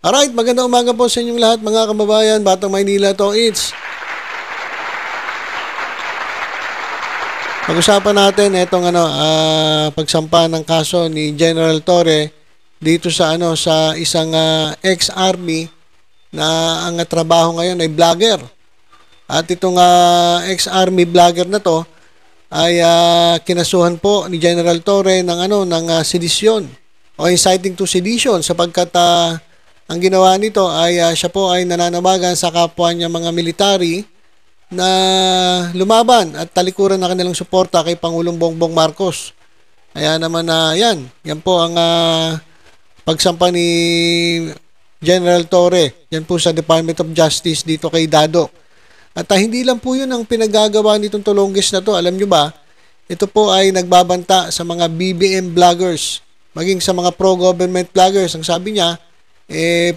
Alright, magandang umaga po sa inyong lahat mga kababayan, Batang Maynila to it's. Pag-usapan natin itong pagsampa ng kaso ni General Torre dito sa sa isang ex-army na ang trabaho ngayon ay vlogger. At itong ex-army vlogger na to ay kinasuhan po ni General Torre ng sedisyon o inciting to sedition sapagkat ang ginawa nito ay siya po ay nananawagan sa kapwa niya mga military na lumaban at talikuran na kanilang suporta kay Pangulong Bongbong Marcos. Kaya naman yan po ang pagsampa ni General Torre. Yan po sa Department of Justice dito kay Dado. At hindi lang po yun ang pinagagawa nitong Tolonges na to. Alam nyo ba, ito po ay nagbabanta sa mga BBM vloggers, maging sa mga pro-government vloggers. Ang sabi niya,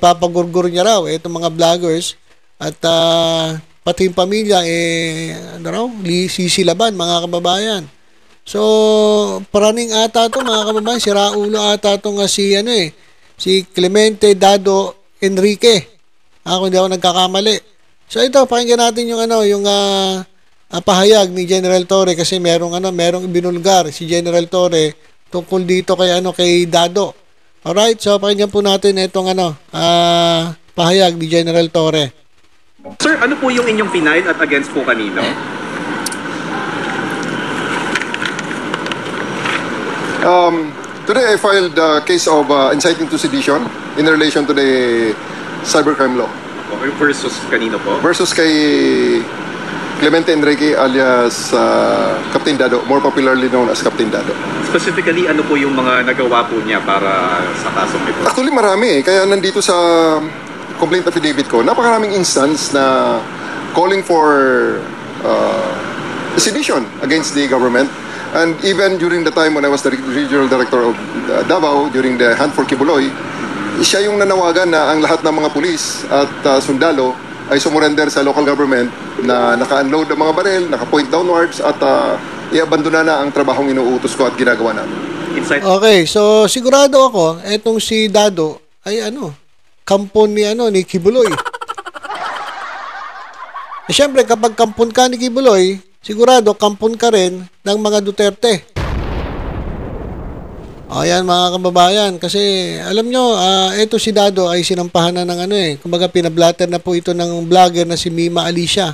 papagurgur niya raw itong mga vloggers at pati yung pamilya sisilaban mga kababayan. So paraning ata to mga kababayan, si Raulo ata to si Clemente Dado Enrique. Kung hindi ako nagkakamali. So ito, pakinggan natin yung pahayag ni General Torre kasi merong binulgar si General Torre tungkol dito kay Dado. Alright, so pakinggan po natin itong pahayag ni General Torre. Sir, ano po yung inyong pinile at against po kanino? Today I filed a case of inciting to sedition in relation to the cybercrime law. Okay, versus kanino po? Versus kay Clemente Enrique alias Captain Dado, more popularly known as Captain Dado. Specifically, ano po yung mga nagawa po niya para sa kasong ito? Actually, marami. Kaya nandito sa complaint affidavit ko, napakaraming instance na calling for sedition against the government. And even during the time when I was the regional director of Davao, during the Hunt for Kibuloy, siya yung nanawagan na ang lahat ng mga pulis at sundalo ay sumurrender sa local government na naka-unload ang mga baril, naka-point downwards at i-abandona na ang trabahong inuutos ko at ginagawa namin. Okay, so sigurado ako, etong si Dado ay kampon ni Kibuloy. Siyempre, kapag kampon ka ni Kibuloy, sigurado kampon ka rin ng mga Duterte. Ayan mga kababayan, kasi alam nyo, ito si Dado ay sinampahan na ng kumbaga pinablatter na po ito ng vlogger na si Mima Alicia.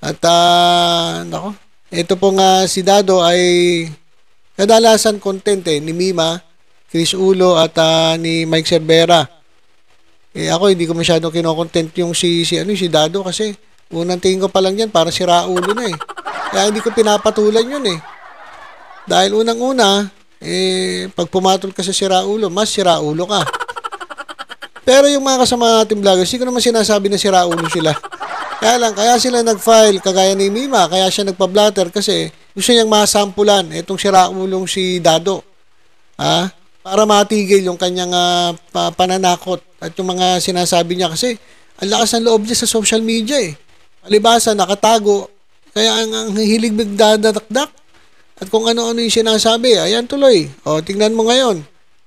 At ito po nga si Dado ay kadalasan content ni Mima, Chris Ulo at ni Mike Cervera. Ako hindi ko masyadong kinokontent yung si Dado kasi unang tingin ko pa lang yan para si Raulo na Kaya hindi ko pinapatulan yun Dahil unang-una, pag pumatol ka sa si Raulo, mas si Raulo ka. Pero yung mga kasama nating vloggers, hindi ko naman sinasabi na si Raulo sila. Kaya sila nag-file, kagaya ni Mima, kaya siya nagpa-blatter kasi gusto niyang masampulan itong si Raulong si Dado. Para matigil yung kanyang pananakot at yung mga sinasabi niya kasi ang lakas ng loob niya sa social media Palibasa, nakatago. Kaya ang hilig magdadakdak at kung ano-ano yung sinasabi, ayan tuloy. Tingnan mo ngayon.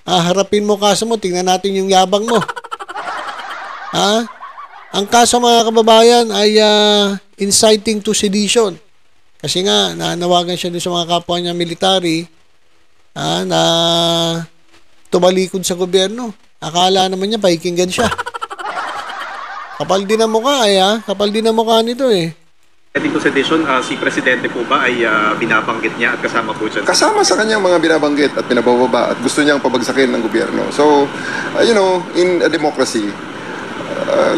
Harapin mo kaso mo, tingnan natin yung yabang mo. Ang kaso mga kababayan ay inciting to sedition. Kasi nga, nanawagan siya dun sa mga kapwa niya military na tumalikod sa gobyerno. Akala naman niya pakikinggan siya. Kapal din ang mukha kapal din ang mukha nito Inciting to sedition, si Presidente po ba ay binabanggit niya at kasama po dyan? Kasama sa kanyang mga binabanggit at pinabababa at gusto niyang pabagsakin ng gobyerno. So, in a democracy,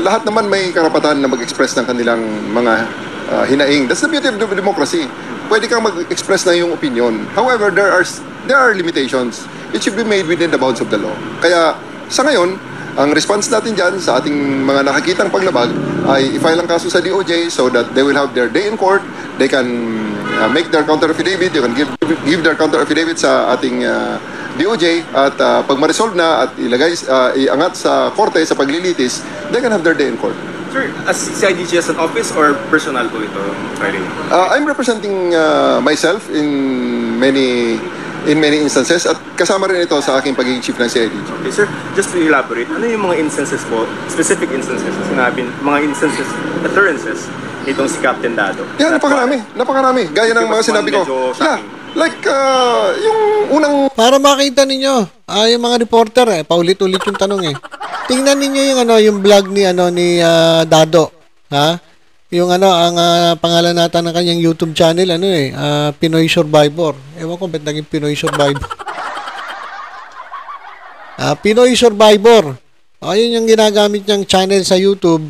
lahat naman may karapatan na mag-express ng kanilang mga hinaing. That's the beauty of democracy. Pwede kang mag-express na yung opinion. However, there are limitations. It should be made within the bounds of the law. Kaya, sa ngayon, ang response natin dyan sa ating mga nakakitang paglabag ay i-file ang kaso sa DOJ so that they will have their day in court. They can make their counter affidavit. You can give their counter affidavit sa ating DOJ at pag ma-resolve na at iangat sa korte sa paglilitis, they can have their day in court. Sir, as CIDG as an office or personal po ito? I'm representing myself in many in many instances at kasama rin ito sa aking pagiging chief ng CIDG. Okay, sir, just to elaborate, ano yung mga instances po, specific instances, sinabi, mga instances, occurrences, itong si Captain Dado? Yeah, napakarami. Gaya ng mga sinabi ko. Medyo shocking. Like, yung unang Para makita ninyo, yung mga reporter paulit-ulit yung tanong Tingnan ninyo yung yung vlog ni Dado, ha? Yung ang pangalan nata ng kanyang YouTube channel Pinoy Survivor. Ewan ko ba't naging Pinoy Survivor. Pinoy Survivor. Yun yung ginagamit niyang channel sa YouTube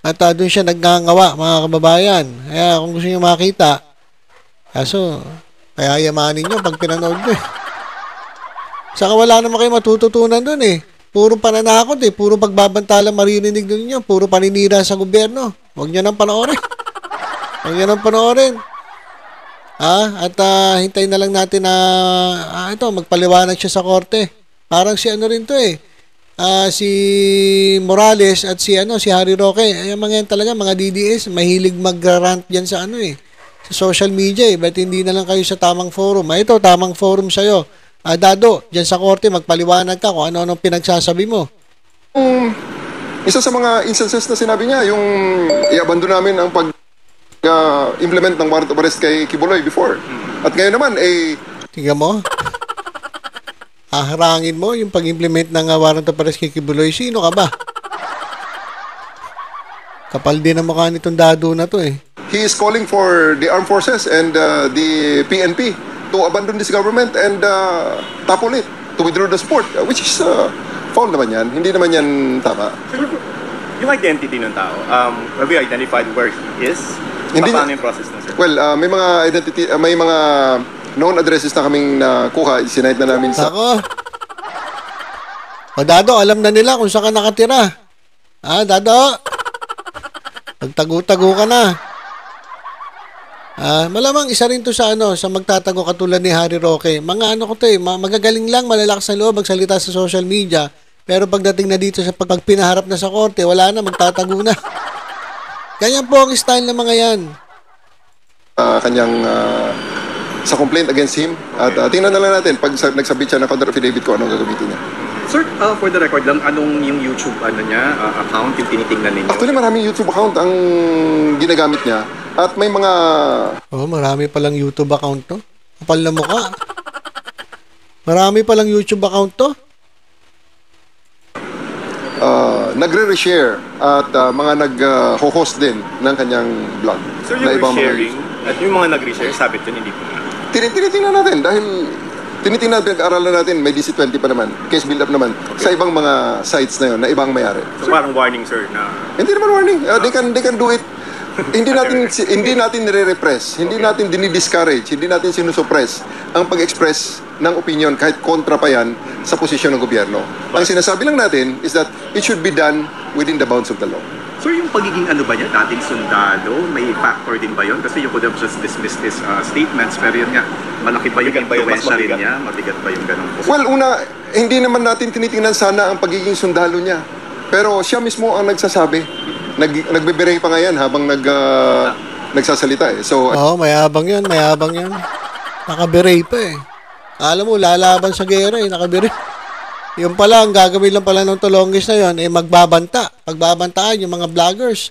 at doon siya nagngangawa, mga kababayan. Kaya kung gusto niyo makita, kaya yamanin nyo pag pinanood nyo Saka wala naman kayo matututunan doon Puro pananakot puro pagbabantala maririnig doon nyo, puro paninira sa gobyerno. Huwag nyo nang panoorin. Huwag nyo nang panoorin. At hintayin na lang natin na magpaliwanag siya sa korte. Parang si rin to si Morales at si Harry Roque. Mga yan talaga, mga DDS, mahilig mag-rant diyan sa sa social media Ba't hindi na lang kayo sa tamang forum? Ito, tamang forum sa'yo. Dado, diyan sa korte, magpaliwanag ka kung ano-anong pinagsasabi mo. Isa sa mga instances na sinabi niya, yung i-abandon namin ang pag-implement ng warrant of arrest kay Kibuloy before. At ngayon naman, Tingnan mo. Harangin mo yung pag-implement ng warrant of arrest kay Kibuloy. Sino ka ba? Kapal din ang mukha nitong Dado na to he is calling for the armed forces and the PNP to abandon this government and topple it, to withdraw the support, which is foul naman yan. Hindi naman yan tama. Yung identity ng tao, have you identified where he is? Paano yung process na, sir? Well, may mga identity, may mga known addresses na kaming nakuha, sinite na namin sa... Ako. Dado, alam na nila kung saan ka nakatira. Dado. Magtago-tago ka na. Malamang isa rin to sa sa magtatago katulad ni Harry Roque. Mga magagaling lang, malalakas sa loob, magsalita sa social media. Pero pagdating na dito sa pagpinaharap na sa korte, wala na, magtatago na. Ganyan po ang style ng mga yan. Kanyang sa complaint against him. At tingnan na lang natin pag nagsabit siya ng counter affidavit ko, anong gagamitin niya. Sir, for the record lang, anong yung YouTube account yung tinitingnan ninyo? Actually, maraming YouTube account ang ginagamit niya. At may mga... marami palang YouTube account to. Kapal na mukha. Marami palang YouTube account to. Nagre-reshare at mga nag-host din ng kanyang blog. Sir, yung resharing at yung mga nag-reshare, sabit yun, hindi po. Tinitingnan natin dahil tinitingnan natin, aralan natin, may DC-20 pa naman, case build-up naman, sa ibang mga sites na yun, na ibang may-ari. So parang warning, sir, na... Hindi naman warning. They can do it. hindi natin nire-repress, hindi natin dinidiscourage, hindi natin sinusuppress ang pag-express ng opinion kahit kontra pa yan sa posisyon ng gobyerno. Ang sinasabi lang natin is that it should be done within the bounds of the law. Sir, yung pagiging ba niya, dating sundalo, may factor din ba yun? Kasi you could have just dismissed his statements, pero yun nga, malaki ba yung influensya rin niya? Mabigat ba yung ganun? Well, hindi naman natin tinitingnan sana ang pagiging sundalo niya. Pero siya mismo ang nagsasabi. Nagbe-beret pa nga yan habang nagsasalita So, mayabang yan. Nakaberet pa Alam mo, lalaban sa gera nakaberet. Yung pala, ang gagawin lang pala ng Tolongis na yun, magbabanta. Pagbabantaan yung mga vloggers.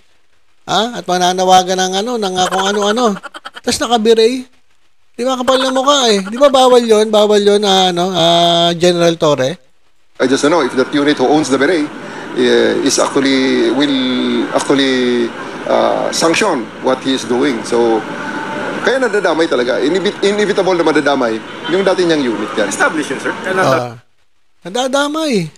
At mananawagan ng kung ano-ano. Tapos nakaberet. Di ba kapal na mukha Di ba bawal yun? Bawal yun General Torre? I just don't know if that unit who owns the beret will actually sanction what he is doing. So, kaya nadadamay talaga. Inevitable na madadamay yung dati niyang unit yan. Establish yun, sir. Nadadamay.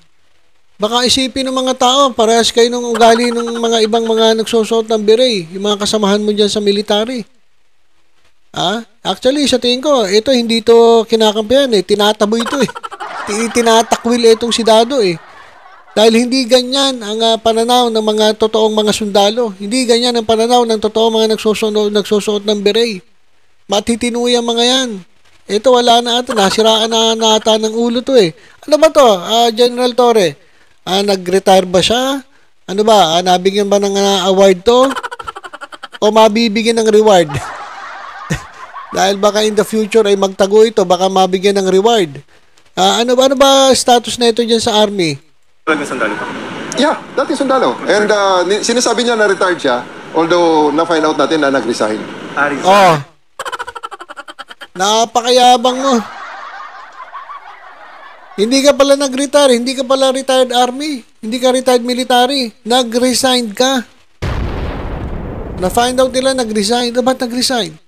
Baka isipin ng mga tao, parehas kayo ng ugali ng mga ibang mga nagsusuot ng beret, yung mga kasamahan mo dyan sa military. Actually, sa tingin ko, ito hindi ito kinakampihan tinataboy ito Tinatakwil itong si Dado Dahil hindi ganyan ang pananaw ng mga totoong mga sundalo. Hindi ganyan ang pananaw ng totoong mga nagsusuot ng beret. Matitinuy ang mga yan. Ito wala na ata. Nasiraan na ata ng ulo to Ano ba to, General Torre? Nag-retire ba siya? Ano ba? Nabigyan ba ng award to? O mabibigyan ng reward? Dahil baka in the future ay magtago ito, baka mabigyan ng reward. Ano ba status na ito dyan sa Army? Talagang sandalo pa. Yeah, dating sundalo. And sinasabi niya na retired siya, although na-find out natin na nag-resign. Oh. Napakayabang mo. Hindi ka pala nag-retire, hindi ka pala retired Army, hindi ka retired military, nag-resign ka. Na-find out nila nag-resign. Ba't nag-resign?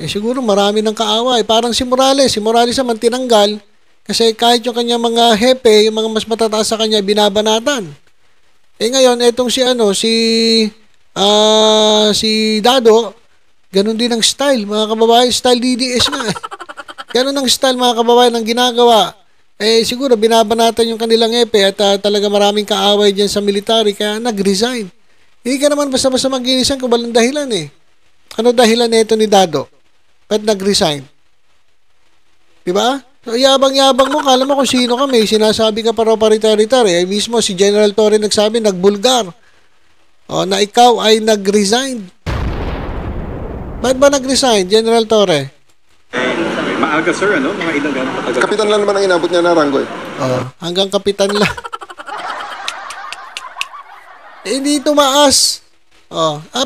Siguro marami ng kaaway. Parang si Morales naman tinanggal kasi kahit yung kanya mga hepe, yung mga mas matataas sa kanya, binabanatan. Ngayon, etong si Dado, ganun din ang style, mga kababayan, style DDS nga. Ganun ang style, mga kababayan, ang ginagawa. Siguro binabanatan yung kanilang hepe at talaga maraming kaaway dyan sa military kaya nag-resign. Hindi ka naman basta-basta mag-resign kung walang dahilan eh. Ano dahilan nito ni Dado? Ba't nag-resign? Diba? So, yabang-yabang mo, kala mo kung sino ka, may sinasabi ka pa retire. Mismo si General Torre nagsabi, nagbulgar. Na ikaw ay nag-resign. Ba't ba nag-resign, General Torre? Maaga, sir, ano? Mga ilang gano'ng katagal? Kapitan lang naman ang inabot niya na ranggo eh. Hanggang kapitan lang. Hindi tumaas.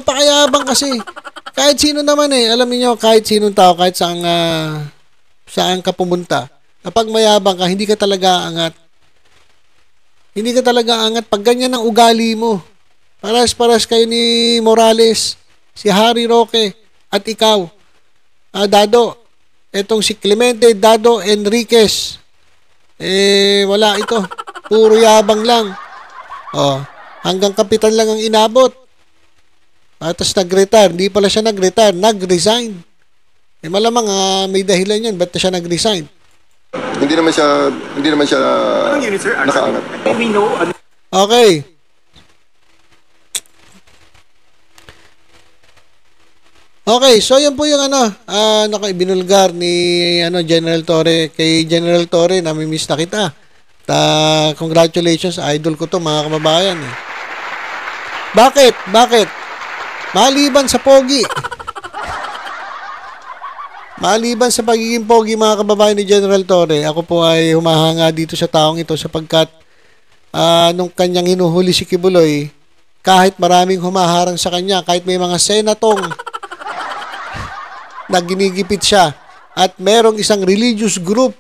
Pakayabang kasi. Kahit sino naman alam niyo kahit sinong tao, kahit saan ka pumunta, kapag mayabang ka, hindi ka talaga angat. Hindi ka talaga angat pag ganyan ang ugali mo. Paras-paras kayo ni Morales, si Harry Roque, at ikaw, Dado. Etong si Clemente Dado Enriquez. Wala ito. Puro yabang lang. Hanggang kapitan lang ang inabot. Tapos nag-retire. Hindi pala siya nag-retire. Nag-resign. Malamang may dahilan yan. Ba't siya nag-resign? Hindi naman siya Anong unit, sir? nakaangat. We know, Okay. Okay, so yan po yung ibinulgar ni General Torre. Kay General Torre, nami-miss na kita. Congratulations, idol ko to, mga kababayan. Bakit? Maliban sa pogi. Maliban sa pagiging pogi, mga kababayan ni General Torre, ako po ay humahanga dito sa taong ito sapagkat nung kanyang hinuhuli si Kibuloy, kahit maraming humaharang sa kanya, kahit may mga senatong na ginigipit siya at merong isang religious group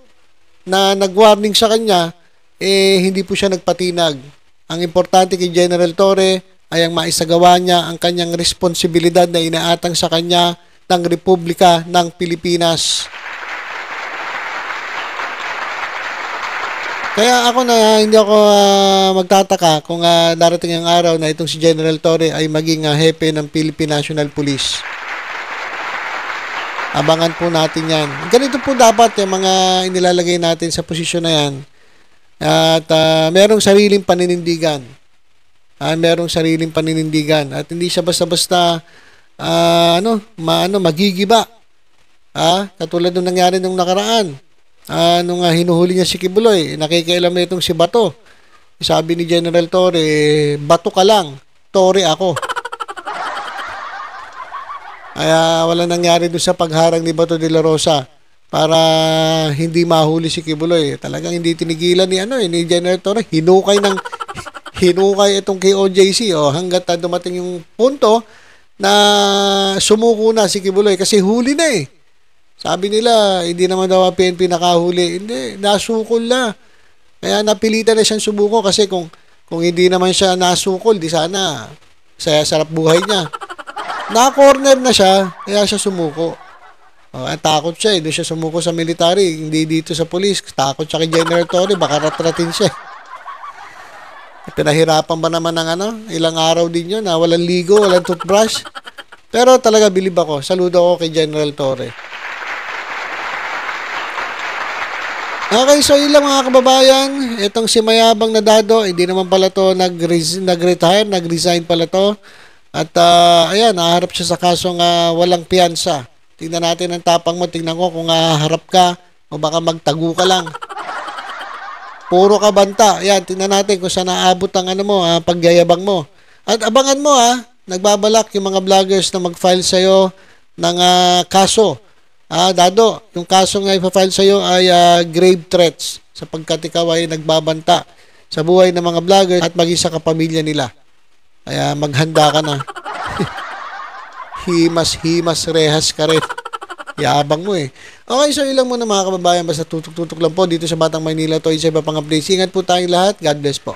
na nag-warning sa kanya, hindi po siya nagpatinag. Ang importante kay General Torre ay ang maisagawa niya ang kanyang responsibilidad na inaatang sa kanya ng Republika ng Pilipinas. Kaya hindi ako magtataka kung darating ang araw na itong si General Torre ay maging hepe ng Philippine National Police. Abangan po natin yan. Ganito po dapat yung mga inilalagay natin sa posisyon na yan. At merong sariling paninindigan. Merong sariling paninindigan. At hindi siya basta-basta magigiba. Katulad nung nangyari nung nakaraan. Nung hinuhuli niya si Kibuloy, nakikialam na itong si Bato. Sabi ni General Torre, Bato ka lang, Torre ako. Kaya wala nangyari doon sa pagharang ni Bato de la Rosa para hindi mahuli si Kibuloy. Talagang hindi tinigilan ni General Torre. Hinukay itong kay OJC hanggat dumating yung punto na sumuko na si Kibuloy kasi huli na eh. Sabi nila, hindi naman daw ang PNP nakahuli. Hindi, nasukol na. Kaya napilitan na siyang sumuko kasi kung hindi naman siya nasukol, di sana sarap buhay niya. Na-corner na siya, kaya siya sumuko. Takot siya doon siya sumuko sa military, hindi dito sa police. Takot siya kay General Torre, baka ratratin siya. Pinahirapan ba naman ng ilang araw din yun, walang ligo, walang toothbrush. Pero talaga bilib ako, saludo ako kay General Torre. Okay, so yun lang mga kababayan. Itong si mayabang na Dado, hindi naman pala to nag-retire, nag-resign pala to. At ayan, naharap siya sa kasong walang piyansa. Tingnan natin ang tapang mo. Tingnan ko kung harap ka o baka magtago ka lang. Puro ka banta. Ayan, tingnan natin kung saan naabot ang pagyayabang mo. At abangan mo nagbabalak yung mga vloggers na mag-file sa'yo ng kaso Dado, yung kaso nga ipafile sa'yo ay grave threats sapagkat ikaw ay nagbabanta sa buhay ng mga vlogger at maging sa kapamilya nila. Kaya maghanda ka na. Himas-himas, rehas ka rin. Yabang mo eh. Okay, so ilang muna mga kababayan. Basta tutok-tutok lang po dito sa Batang Maynila. To isa iba pang updates. Ingat po tayong lahat. God bless po.